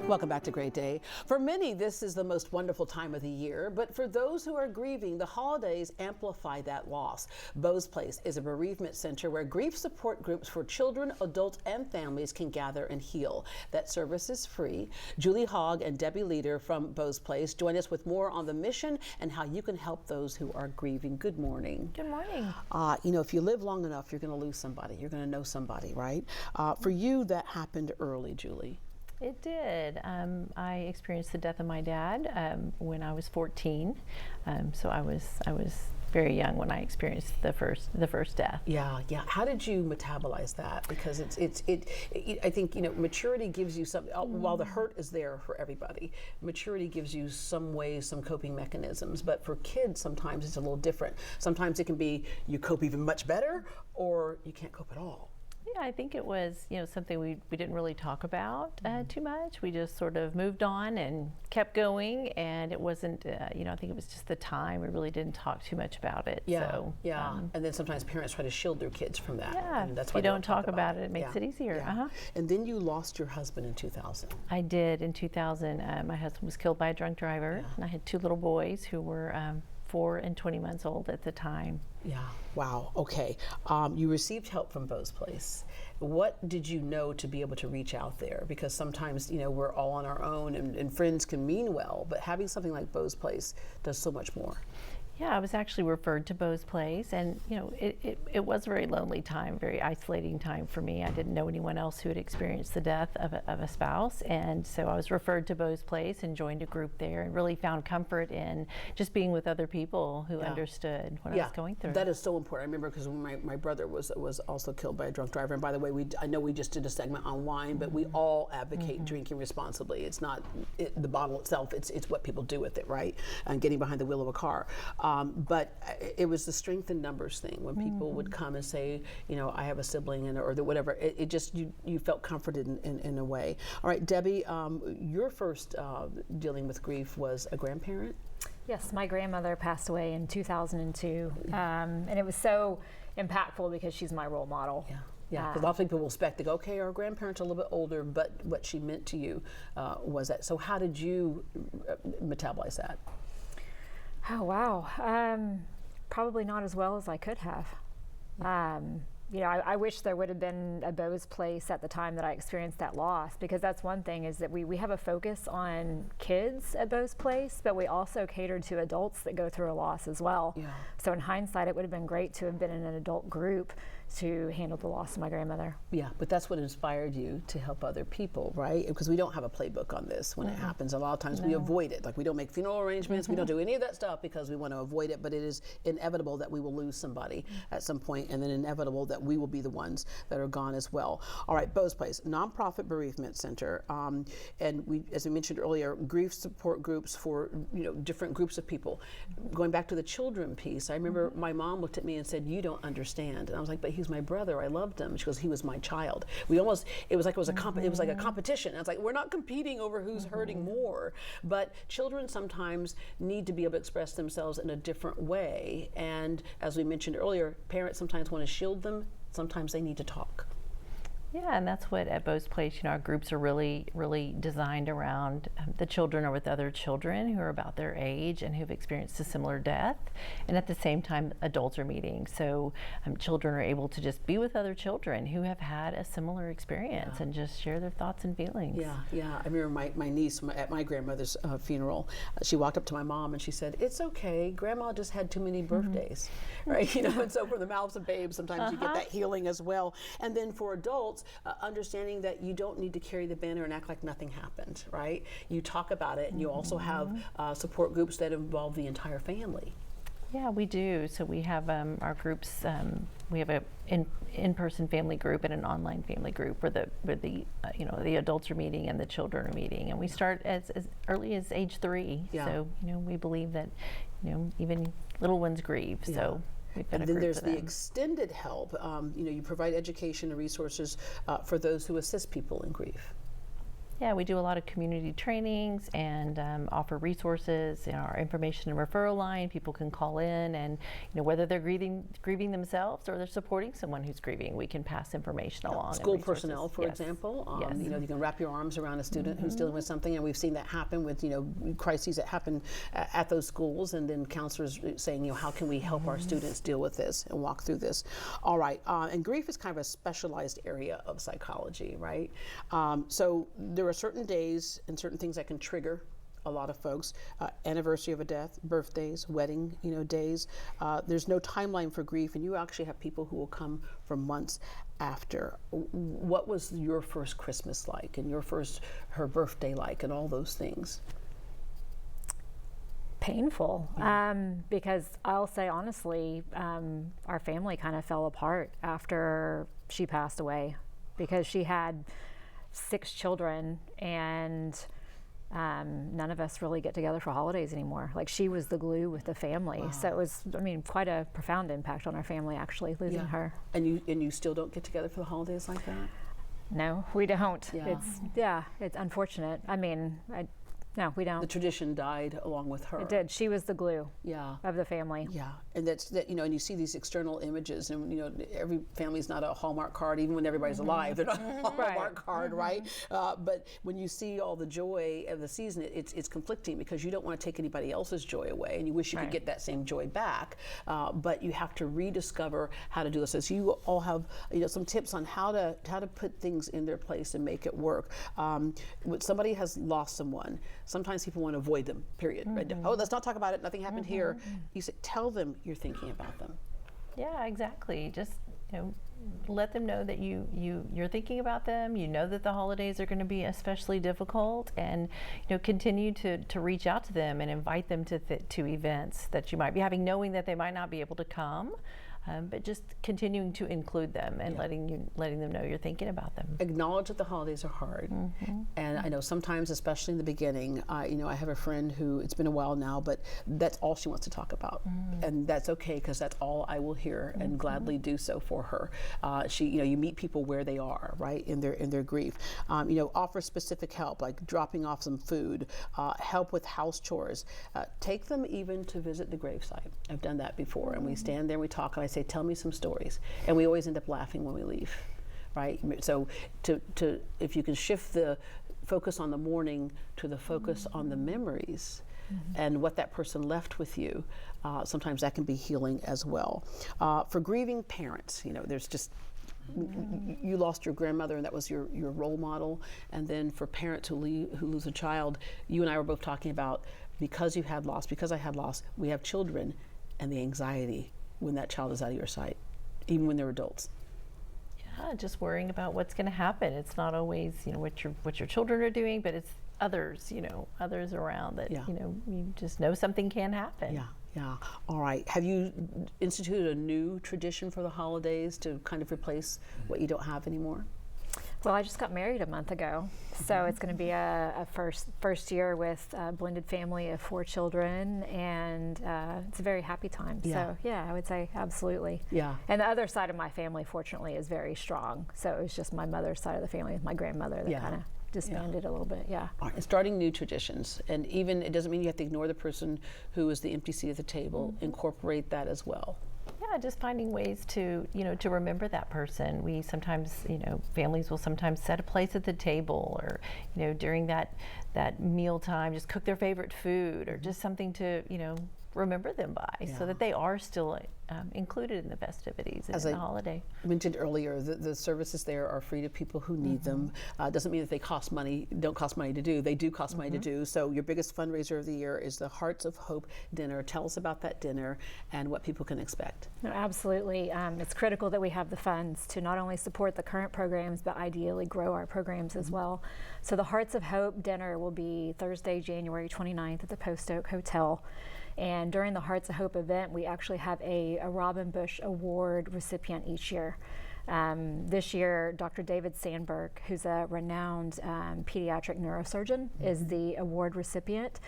Welcome back to Great Day. For many, this is the most wonderful time of the year, but for those who are grieving, the holidays amplify that loss. Bo's Place is a bereavement center where grief support groups for children, adults, and families can gather and heal. That service is free. Julie Hogg and Debbie Leader from Bo's Place join us with more on the mission and how you can help those who are grieving. Good morning. Good morning. If you live long enough, you're going to lose somebody. You're going to know somebody, right? For you, that happened early, Julie. It did. I experienced the death of my dad when I was 14. So I was very young when I experienced the first death. Yeah. How did you metabolize that? Because I think maturity gives you some. While the hurt is there for everybody, maturity gives you some ways, some coping mechanisms. But for kids, sometimes it's a little different. Sometimes it can be you cope even much better, or you can't cope at all. Yeah, I think it was something we didn't really talk about too much. We just sort of moved on and kept going, and it wasn't I think it was just the time. We really didn't talk too much about it. And then sometimes parents try to shield their kids from that. Yeah, and that's if why you don't talk about it, it makes it easier. Yeah. And then you lost your husband in 2000. I did in 2000. My husband was killed by a drunk driver, and I had two little boys who were 4 and 20 months old at the time. Yeah. Wow. Okay. You received help from Bo's Place. What did you know to be able to reach out there? Because sometimes, we're all on our own and friends can mean well, but having something like Bo's Place does so much more. Yeah, I was actually referred to Bo's Place, and it was a very lonely time, very isolating time for me. I didn't know anyone else who had experienced the death of a spouse, and so I was referred to Bo's Place and joined a group there, and really found comfort in just being with other people who understood what I was going through. That is so important. I remember because when my brother was also killed by a drunk driver, and by the way, I know we just did a segment on wine, but we all advocate drinking responsibly. It's not the bottle itself; it's what people do with it, right? And getting behind the wheel of a car. But it was the strength in numbers thing when people would come and say, I have a sibling or whatever. It just you felt comforted in a way. All right, Debbie, your first dealing with grief was a grandparent. Yes, my grandmother passed away in 2002, and it was so impactful because she's my role model. Yeah, because a lot of people will expect to go, okay, our grandparents are a little bit older, but what she meant to you was that. So how did you metabolize that? Oh, wow. Probably not as well as I could have. I wish there would have been a Bo's Place at the time that I experienced that loss, because that's one thing is that we have a focus on kids at Bo's Place, but we also cater to adults that go through a loss as well. Yeah. So in hindsight, it would have been great to have been in an adult group to handle the loss of my grandmother. Yeah, but that's what inspired you to help other people, right? Because we don't have a playbook on this when it happens. A lot of times we avoid it. Like we don't make funeral arrangements, we don't do any of that stuff because we want to avoid it, but it is inevitable that we will lose somebody at some point, and then inevitable that we will be the ones that are gone as well. All right, Bo's Place, nonprofit bereavement center, and we, as we mentioned earlier, grief support groups for different groups of people. Going back to the children piece, I remember my mom looked at me and said, "You don't understand," and I was like, "But he's my brother. I loved him." She goes, "He was my child." It was like a competition. And it's like we're not competing over who's hurting more, but children sometimes need to be able to express themselves in a different way. And as we mentioned earlier, parents sometimes want to shield them. Sometimes they need to talk. Yeah, and that's what at Bo's Place, our groups are really, really designed around the children or with other children who are about their age and who've experienced a similar death. And at the same time, adults are meeting. So children are able to just be with other children who have had a similar experience and just share their thoughts and feelings. Yeah. I remember my niece at my grandmother's funeral, she walked up to my mom and she said, "It's okay, Grandma just had too many birthdays," right? And so from the mouths of babes, sometimes you get that healing as well. And then for adults, understanding that you don't need to carry the banner and act like nothing happened, right? You talk about it, and you also have support groups that involve the entire family. Yeah, we do. So we have our groups. We have a in-person family group and an online family group where the adults are meeting and the children are meeting, and we start as early as age 3. Yeah. So we believe that even little ones grieve. Yeah. So. And then there's the extended help. You provide education and resources for those who assist people in grief. Yeah, we do a lot of community trainings and offer resources in our information and referral line. People can call in, and whether they're grieving themselves or they're supporting someone who's grieving, we can pass information along. School personnel, for example, Yes. you can wrap your arms around a student who's dealing with something, and we've seen that happen with crises that happen at those schools, and then counselors saying, how can we help our students deal with this and walk through this. All right, and grief is kind of a specialized area of psychology, right? So there are certain days and certain things that can trigger a lot of folks. Anniversary of a death, birthdays, wedding, days. There's no timeline for grief, and you actually have people who will come for months after. What was your first Christmas like, and her birthday like, and all those things? Painful, because I'll say honestly, our family kind of fell apart after she passed away, because she had 6 children, and none of us really get together for holidays anymore. Like, she was the glue with the family. Wow. So it was, quite a profound impact on our family, actually, losing her. And you still don't get together for the holidays like that? No, we don't. It's unfortunate. No, we don't. The tradition died along with her. It did. She was the glue of the family. Yeah, and and you see these external images, and every family's not a Hallmark card, even when everybody's alive, they're not a Hallmark card, right? But when you see all the joy of the season, it's conflicting, because you don't want to take anybody else's joy away, and you wish you could get that same joy back, but you have to rediscover how to do this. So you all have some tips on how to put things in their place and make it work. When somebody has lost someone, sometimes people want to avoid them, period. Right? Oh, let's not talk about it. Nothing happened here. You say, tell them you're thinking about them. Yeah, exactly. Just let them know that you're thinking about them. You know that the holidays are going to be especially difficult, and continue to reach out to them and invite them to events that you might be having, knowing that they might not be able to come. But just continuing to include them and letting them know you're thinking about them. Acknowledge that the holidays are hard, and I know sometimes, especially in the beginning, I have a friend who, it's been a while now, but that's all she wants to talk about, and that's okay, because that's all I will hear, and gladly do so for her. You meet people where they are, right, in their grief. Offer specific help, like dropping off some food, help with house chores. Take them even to visit the gravesite. I've done that before, and we stand there, we talk, and I say, tell me some stories, and we always end up laughing when we leave, right? So if you can shift the focus on the mourning to the focus on the memories and what that person left with you, sometimes that can be healing as well. For grieving parents, there's just, you lost your grandmother, and that was your role model. And then for parents who lose a child, you and I were both talking about, because I had lost, we have children, and the anxiety when that child is out of your sight, even when they're adults. Yeah, just worrying about what's going to happen. It's not always what your children are doing, but it's others around that you just know something can happen. Yeah. All right. Have you instituted a new tradition for the holidays to kind of replace what you don't have anymore? Well, I just got married a month ago, so it's going to be a first year with a blended family of 4 children, and it's a very happy time. So yeah, I would say absolutely. Yeah. And the other side of my family, fortunately, is very strong. So it was just my mother's side of the family with my grandmother that kind of disbanded a little bit. Yeah. And starting new traditions, and even, it doesn't mean you have to ignore the person who is the empty seat at the table. Incorporate that as well. Yeah, just finding ways to remember that person. We sometimes, families will sometimes set a place at the table, or, during that meal time, just cook their favorite food, or just something to, remember them by, so that they are still included in the festivities and in the holiday. I mentioned earlier, the services there are free to people who need them. Doesn't mean that they don't cost money to do. They do cost money to do. So your biggest fundraiser of the year is the Hearts of Hope dinner. Tell us about that dinner and what people can expect. No, absolutely. It's critical that we have the funds to not only support the current programs, but ideally grow our programs as well. So the Hearts of Hope dinner will be Thursday, January 29th at the Post Oak Hotel. And during the Hearts of Hope event, we actually have a Robin Bush Award recipient each year. This year, Dr. David Sandberg, who's a renowned pediatric neurosurgeon, is the award recipient.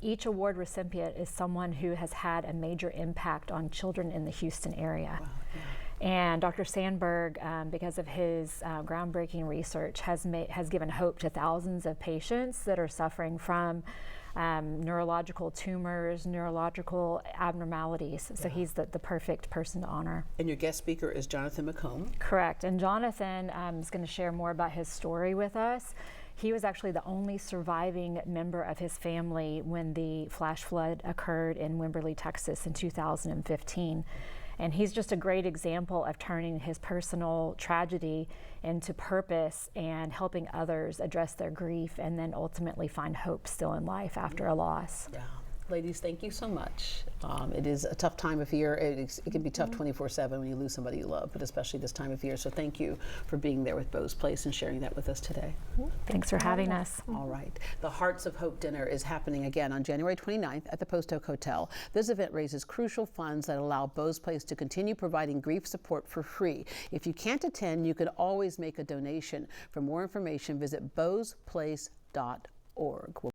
Each award recipient is someone who has had a major impact on children in the Houston area. Wow, yeah. And Dr. Sandberg, because of his groundbreaking research, has given hope to thousands of patients that are suffering from neurological tumors, neurological abnormalities. So he's the perfect person to honor. And your guest speaker is Jonathan McComb. Correct. And Jonathan is going to share more about his story with us. He was actually the only surviving member of his family when the flash flood occurred in Wimberley, Texas in 2015. And he's just a great example of turning his personal tragedy into purpose and helping others address their grief and then ultimately find hope still in life after a loss. Yeah. Ladies, thank you so much. It is a tough time of year. It can be tough 24/7 when you lose somebody you love, but especially this time of year. So thank you for being there with Bo's Place and sharing that with us today. Thanks for having us. All right. The Hearts of Hope dinner is happening again on January 29th at the Post Oak Hotel. This event raises crucial funds that allow Bo's Place to continue providing grief support for free. If you can't attend, you can always make a donation. For more information, visit bosplace.org.